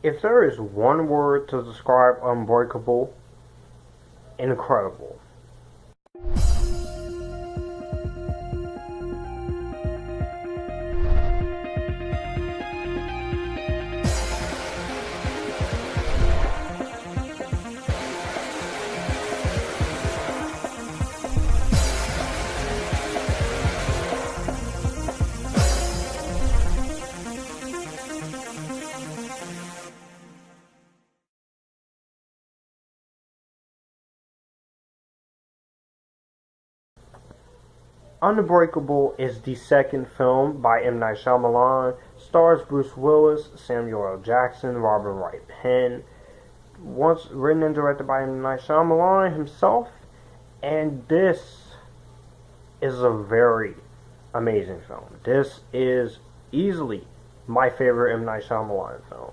If there is one word to describe Unbreakable, incredible. Unbreakable is the second film by M. Night Shyamalan, stars Bruce Willis, Samuel L. Jackson, Robert Wright Penn, once written and directed by M. Night Shyamalan himself, and this is a very amazing film. This is easily my favorite M. Night Shyamalan film.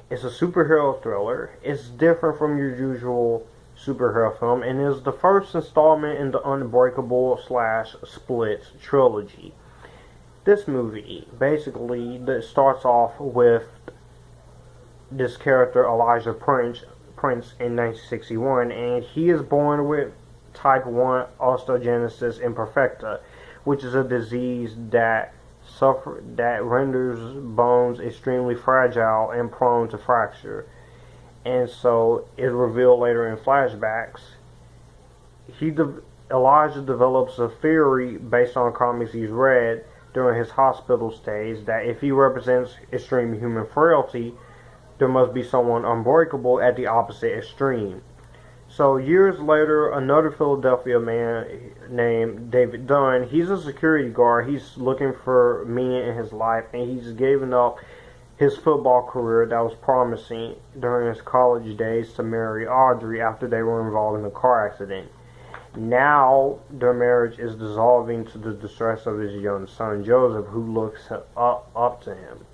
It's a superhero thriller. It's different from your usual superhero film, and is the first installment in the Unbreakable / Split trilogy. This movie basically starts off with this character Elijah Prince in 1961, and he is born with type 1 osteogenesis imperfecta, which is a disease that renders bones extremely fragile and prone to fracture. And so it's revealed later in flashbacks. Elijah develops a theory based on comics he's read during his hospital stays that if he represents extreme human frailty, there must be someone unbreakable at the opposite extreme. So years later, another Philadelphia man named David Dunn, he's a security guard. He's looking for meaning in his life, and he's given up his football career that was promising during his college days to marry Audrey after they were involved in a car accident. Now their marriage is dissolving to the distress of his young son Joseph, who looks up to him.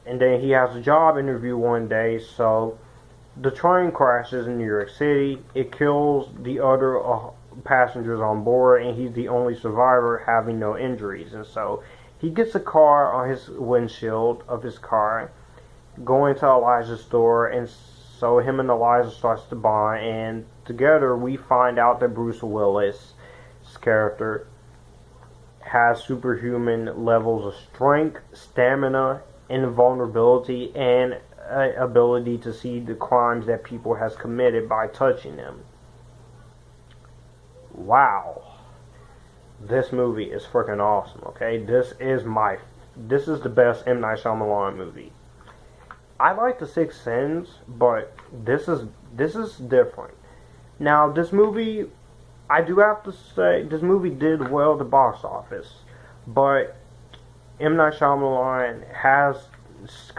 And then he has a job interview one day, so the train crashes in New York City. It kills the other passengers on board, and he's the only survivor having no injuries. And so he gets a car on his windshield of his car, going to Elijah's store, and so him and Elijah starts to bond, and together we find out that Bruce Willis' character has superhuman levels of strength, stamina, invulnerability, and ability to see the crimes that people has committed by touching them. Wow. This movie is freaking awesome, okay? This is the best M. Night Shyamalan movie. I like The Sixth Sense, but this is different. Now, this movie, I do have to say, this movie did well at the box office, but M. Night Shyamalan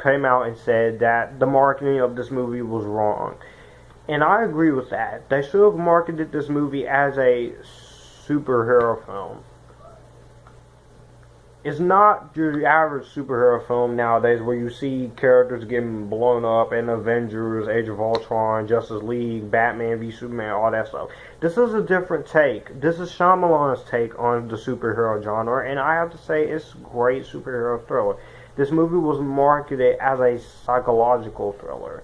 came out and said that the marketing of this movie was wrong. And I agree with that. They should have marketed this movie as a superhero film. It's not your average superhero film nowadays where you see characters getting blown up in Avengers, Age of Ultron, Justice League, Batman v Superman, all that stuff. This is a different take. This is Shyamalan's take on the superhero genre, and I have to say it's great superhero thriller. This movie was marketed as a psychological thriller.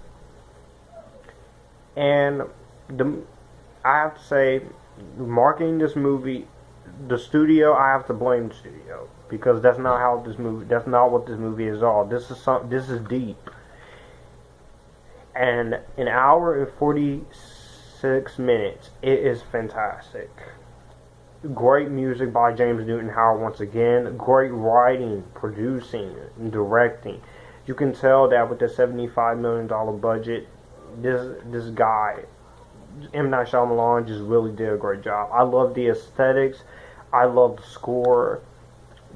And I have to say, marketing this movie, the studio, I have to blame the studio, because that's not what this movie is all. This is deep. And an hour and 46 minutes, it is fantastic. Great music by James Newton Howard once again. Great writing, producing, and directing. You can tell that with the $75 million budget, this guy, M. Night Shyamalan, just really did a great job. I love the aesthetics. I love the score.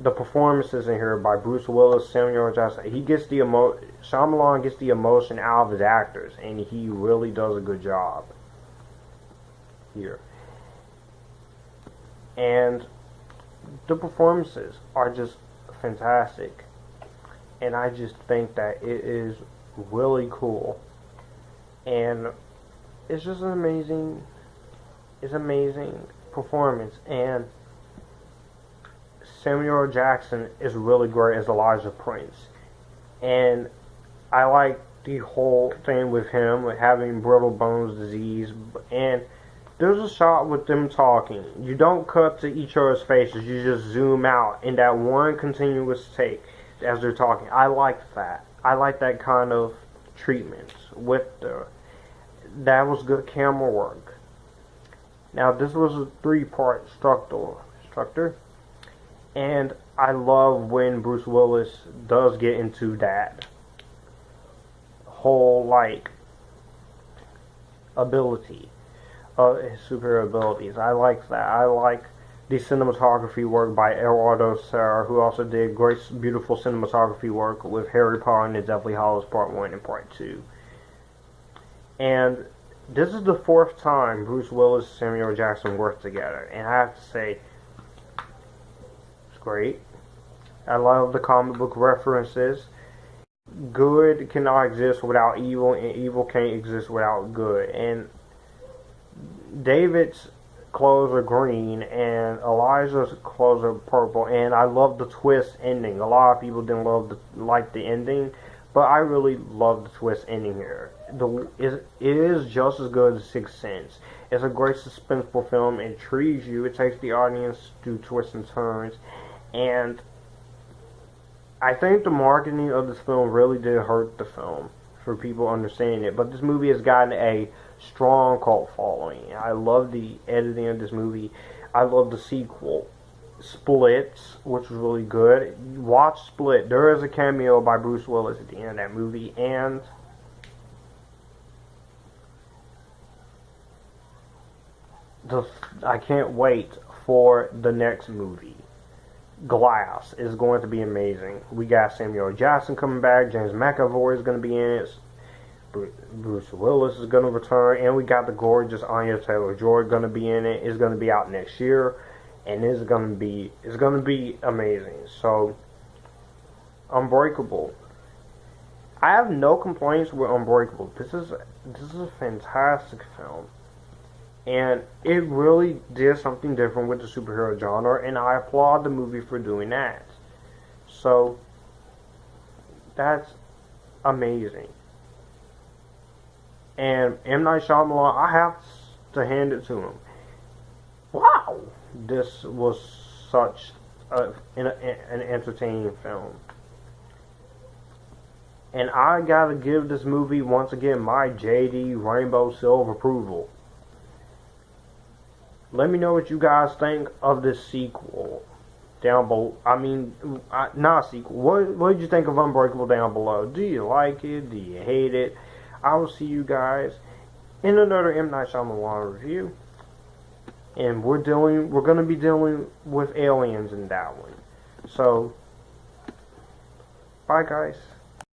The performances in here by Bruce Willis, Samuel L. Jackson. Shyamalan gets the emotion out of his actors, and he really does a good job here. And the performances are just fantastic. And I just think that it is really cool. And it's just an amazing performance. And Samuel L. Jackson is really great as Elijah Prince. And I like the whole thing with him with having brittle bones disease. And there's a shot with them talking. You don't cut to each other's faces. You just zoom out in that one continuous take as they're talking. I like that. I like that kind of treatment with that was good camera work. Now this was a 3-part structure, and I love when Bruce Willis does get into that whole like ability, his superior abilities. I like that. I like the cinematography work by Eduardo Serra, who also did great, beautiful cinematography work with Harry Potter and the Deathly Hallows Part 1 and Part 2. And this is the 4th time Bruce Willis and Samuel Jackson worked together, and I have to say, it's great. I love the comic book references. Good cannot exist without evil, and evil can't exist without good. And David's clothes are green, and Elijah's clothes are purple, and I love the twist ending. A lot of people didn't like the ending, but I really love the twist ending here. It is just as good as Sixth Sense. It's a great suspenseful film. It intrigues you. It takes the audience through twists and turns, and I think the marketing of this film really did hurt the film for people understanding it. But this movie has gotten a strong cult following. I love the editing of this movie. I love the sequel, Split, which was really good. Watch Split. There is a cameo by Bruce Willis at the end of that movie, and I can't wait for the next movie. Glass is going to be amazing. We got Samuel Jackson coming back. James McAvoy is going to be in it. Bruce Willis is going to return, and we got the gorgeous Anya Taylor-Joy going to be in it. It's going to be out next year, and it's going to be amazing. So, Unbreakable. I have no complaints with Unbreakable. This is a fantastic film. And it really did something different with the superhero genre, and I applaud the movie for doing that. So, that's amazing. And M. Night Shyamalan, I have to hand it to him. Wow! This was such an entertaining film. And I gotta give this movie, once again, my JD Rainbow Silver approval. Let me know what you guys think of this sequel down below. I mean, not sequel. What did you think of Unbreakable down below? Do you like it? Do you hate it? I will see you guys in another M. Night Shyamalan review. And we're going to be dealing with aliens in that one. So, bye guys.